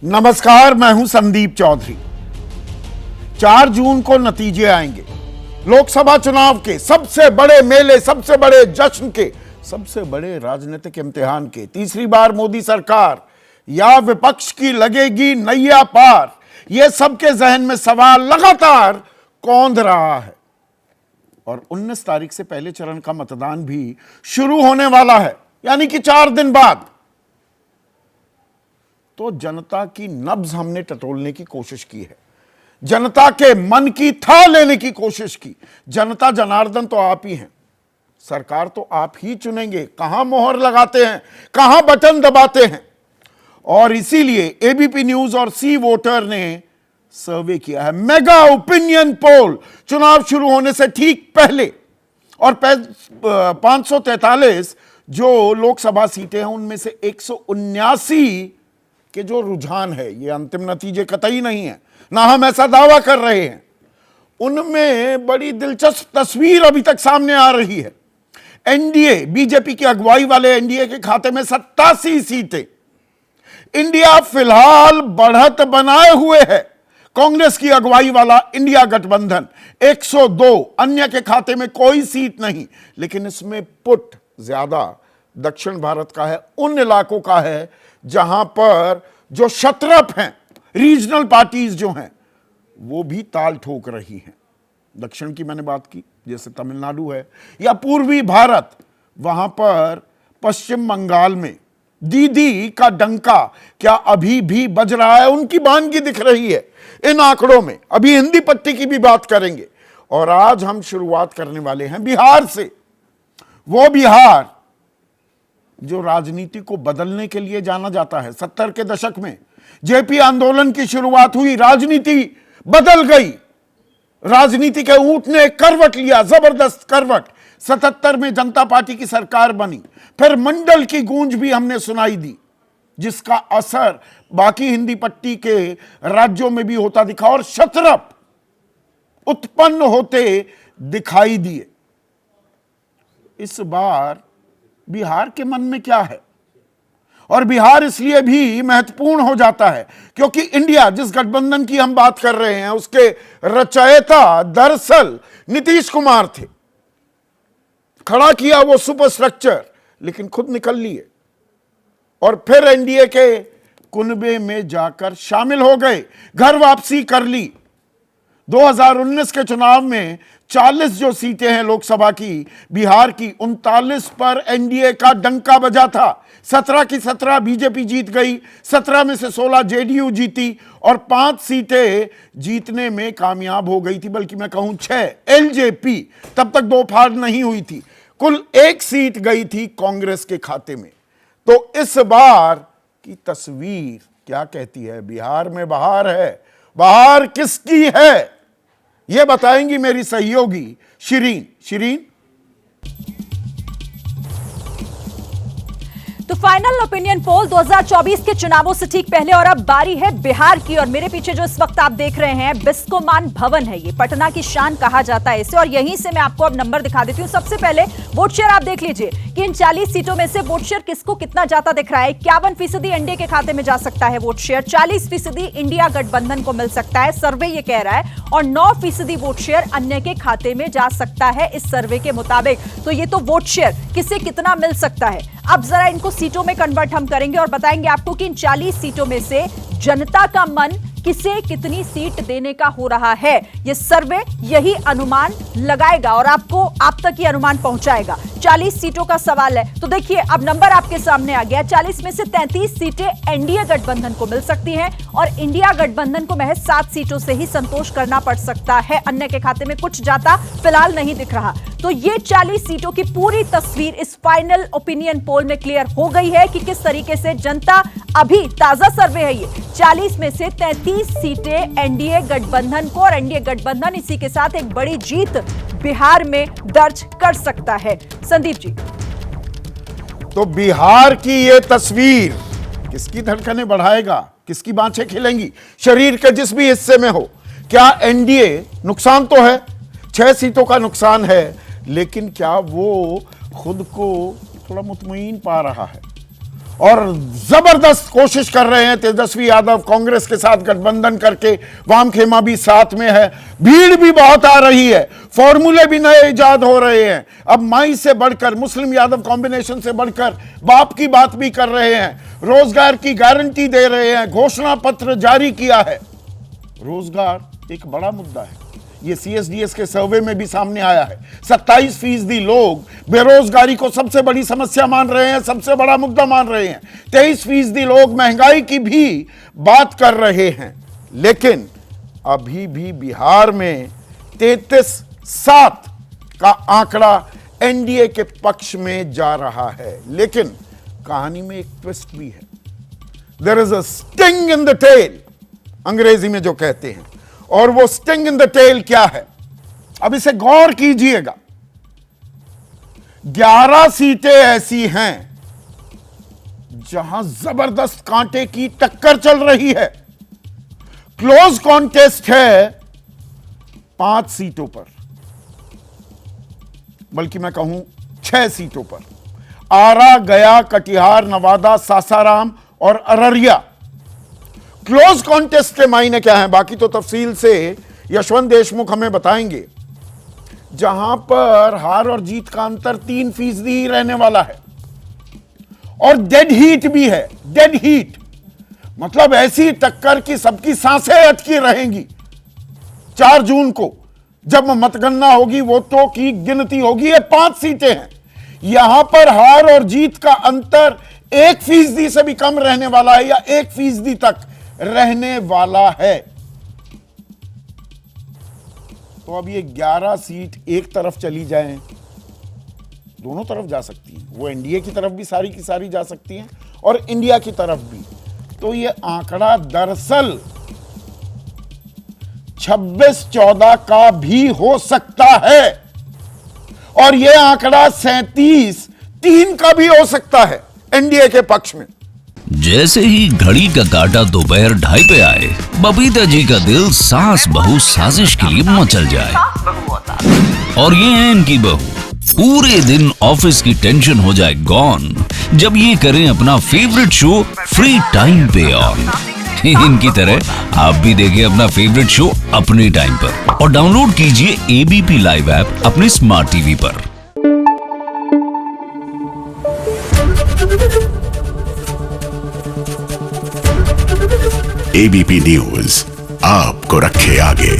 नमस्कार, मैं हूं संदीप चौधरी। 4 जून को नतीजे आएंगे। लोकसभा चुनाव के सबसे बड़े मेले, सबसे बड़े जश्न के, सबसे बड़े राजनीतिक इम्तिहान के। तीसरी बार मोदी सरकार या विपक्ष की लगेगी नैया पार, यह सबके जहन में सवाल लगातार कौंध रहा है। और 19 तारीख से पहले चरण का मतदान भी शुरू होने वाला है, यानी कि 4 दिन बाद। तो जनता की नब्ज हमने टटोलने की कोशिश की है, जनता के मन की था लेने की कोशिश की। जनता जनार्दन तो आप ही हैं, सरकार तो आप ही चुनेंगे। कहां मोहर लगाते हैं, कहां बटन दबाते हैं। और इसीलिए एबीपी न्यूज और सी वोटर ने सर्वे किया है, मेगा ओपिनियन पोल, चुनाव शुरू होने से ठीक पहले। और 543 जो लोकसभा सीटें हैं, उनमें से 179 के जो रुझान है, ये अंतिम नतीजे कतई नहीं है, ना हम ऐसा दावा कर रहे हैं, उनमें बड़ी दिलचस्प तस्वीर अभी तक सामने आ रही है। एनडीए, बीजेपी की अगुवाई वाले एनडीए के खाते में 87 सीटें। इंडिया फिलहाल बढ़त बनाए हुए है। कांग्रेस की अगुवाई वाला इंडिया गठबंधन 102, अन्य के खाते में कोई सीट नहीं। लेकिन इसमें पुट ज्यादा दक्षिण भारत का है, उन इलाकों का है जहां पर जो शतरप हैं, रीजनल पार्टीज जो हैं, वो भी ताल ठोक रही हैं। दक्षिण की मैंने बात की, जैसे तमिलनाडु है, या पूर्वी भारत, वहां पर पश्चिम बंगाल में दीदी का डंका क्या अभी भी बज रहा है, उनकी बानगी दिख रही है इन आंकड़ों में। अभी हिंदी पट्टी की भी बात करेंगे। और आज हम शुरुआत करने वाले हैं बिहार से। वो बिहार जो राजनीति को बदलने के लिए जाना जाता है। 70 के दशक में जेपी आंदोलन की शुरुआत हुई, राजनीति बदल गई, राजनीति के ऊंट ने करवट लिया, जबरदस्त करवट। 77 में जनता पार्टी की सरकार बनी, फिर मंडल की गूंज भी हमने सुनाई दी, जिसका असर बाकी हिंदी पट्टी के राज्यों में भी होता दिखा और शतरप उत्पन्न होते दिखाई दिए। इस बार बिहार के मन में क्या है? और बिहार इसलिए भी महत्वपूर्ण हो जाता है क्योंकि इंडिया, जिस गठबंधन की हम बात कर रहे हैं, उसके रचयिता दरअसल नीतीश कुमार थे। खड़ा किया वो सुपर स्ट्रक्चर, लेकिन खुद निकल लिए और फिर एनडीए के कुनबे में जाकर शामिल हो गए, घर वापसी कर ली। 2019 के चुनाव में 40 जो सीटें हैं लोकसभा की, बिहार की 39 पर एनडीए का डंका बजा था। 17 की 17 बीजेपी जीत गई, 17 में से 16 जेडीयू जीती और 5 सीटें जीतने में कामयाब हो गई थी, बल्कि मैं कहूं 6 एलजेपी, तब तक 2 फाड़ नहीं हुई थी। कुल 1 सीट गई थी कांग्रेस के खाते में। तो इस बार की तस्वीर क्या कहती है? बिहार में बहार है। बहार किसकी है, यह बताएंगी मेरी सहयोगी शिरीन। शिरीन, तो फाइनल ओपिनियन पोल 2024 के चुनावों से ठीक पहले, और अब बारी है बिहार की। और मेरे पीछे जो इस वक्त आप देख रहे हैं, बिस्कोमान भवन है, ये पटना की शान कहा जाता है इसे। और यहीं से मैं आपको अब नंबर दिखा देती हूं। सबसे पहले वोट शेयर आप देख लीजिए कि इन 40 सीटों में से वोट शेयर किसको कितना जाता दिख रहा है। 51% एनडीए के खाते में जा सकता है वोट शेयर, 40% इंडिया गठबंधन को मिल सकता है, सर्वे ये कह रहा है, और 9% वोट शेयर अन्य के खाते में जा सकता है इस सर्वे के मुताबिक। तो ये तो वोट शेयर किसे कितना मिल सकता है। अब जरा इनको सीटों में कन्वर्ट हम करेंगे और बताएंगे आपको कि इन 40 सीटों में से जनता का मन किसे कितनी सीट देने का हो रहा है। ये सर्वे यही अनुमान लगाएगा और आपको आप तक ये अनुमान पहुंचाएगा। 40 सीटों का सवाल है, तो देखिए अब नंबर आपके सामने आ गया। 40 में से 33 सीटें एनडीए गठबंधन को मिल सकती हैं और इंडिया गठबंधन को महज 7 सीटों से ही संतोष करना पड़ सकता है। अन्य के खाते में कुछ जाता फिलहाल नहीं दिख रहा। तो ये 40 सीटों की पूरी तस्वीर इस फाइनल ओपिनियन पोल में क्लियर हो गई है कि किस तरीके से जनता, अभी ताजा सर्वे है ये, 40 में से 33 सीटें एनडीए गठबंधन को, और एनडीए गठबंधन इसी के साथ एक बड़ी जीत बिहार में दर्ज कर सकता है। संदीप जी, तो बिहार की ये तस्वीर किसकी धड़कनें बढ़ाएगा, किसकी बाँछें खिलेंगी शरीर के जिस भी हिस्से में हो। क्या एनडीए, नुकसान तो है, 6 सीटों का नुकसान है, लेकिन क्या वो खुद को थोड़ा मुतमईन पा रहा है? और जबरदस्त कोशिश कर रहे हैं तेजस्वी यादव कांग्रेस के साथ गठबंधन करके, वाम खेमा भी साथ में है, भीड़ भी बहुत आ रही है, फॉर्मूले भी नए इजाद हो रहे हैं। अब माई से बढ़कर, मुस्लिम यादव कॉम्बिनेशन से बढ़कर बाप की बात भी कर रहे हैं, रोजगार की गारंटी दे रहे हैं, घोषणा पत्र जारी किया है। रोजगार एक बड़ा मुद्दा है, ये सीएसडीएस के सर्वे में भी सामने आया है। 27% लोग बेरोजगारी को सबसे बड़ी समस्या मान रहे हैं, सबसे बड़ा मुद्दा मान रहे हैं। 23% लोग महंगाई की भी बात कर रहे हैं। लेकिन अभी भी बिहार में 33-7 का आंकड़ा एनडीए के पक्ष में जा रहा है। लेकिन कहानी में एक ट्विस्ट भी है। There is a sting in the tail, अंग्रेजी में जो कहते हैं। और वो स्टिंग इन द टेल क्या है, अब इसे गौर कीजिएगा। 11 सीटें ऐसी हैं जहां जबरदस्त कांटे की टक्कर चल रही है। क्लोज कॉन्टेस्ट है 5 सीटों पर, बल्कि मैं कहूं 6 सीटों पर। आरा, गया, कटिहार, नवादा, सासाराम और अररिया। क्लोज कॉन्टेस्ट के मायने क्या है, बाकी तो तफसील से यशवंत देशमुख हमें बताएंगे। जहां पर हार और जीत का अंतर 3% ही रहने वाला है। और डेड हीट भी है, डेड हीट मतलब ऐसी टक्कर की सबकी सांसें अटकी रहेंगी। 4 जून को जब मतगणना होगी, वोटों की गिनती होगी। ये 5 सीटें हैं, यहां पर हार और जीत का अंतर 1% से भी कम रहने वाला है, या 1% तक रहने वाला है। तो अब ये 11 सीट एक तरफ चली जाएं, दोनों तरफ जा सकती हैं, वो एनडीए की तरफ भी सारी की सारी जा सकती हैं और इंडिया की तरफ भी। तो ये आंकड़ा दरअसल 26-14 का भी हो सकता है, और ये आंकड़ा 37-3 का भी हो सकता है एनडीए के पक्ष में। जैसे ही घड़ी का काटा दोपहर 2:30 पे आए, बबीता जी का दिल सास बहू साजिश के लिए मचल जाए। और ये है इनकी बहू, पूरे दिन ऑफिस की टेंशन हो जाए गॉन जब ये करें अपना फेवरेट शो फ्री टाइम पे ऑन। इनकी तरह आप भी देखिए अपना फेवरेट शो अपने टाइम पर और डाउनलोड कीजिए एबीपी लाइव ऐप अपने स्मार्ट टीवी पर। एबीपी न्यूज आपको रखे आगे।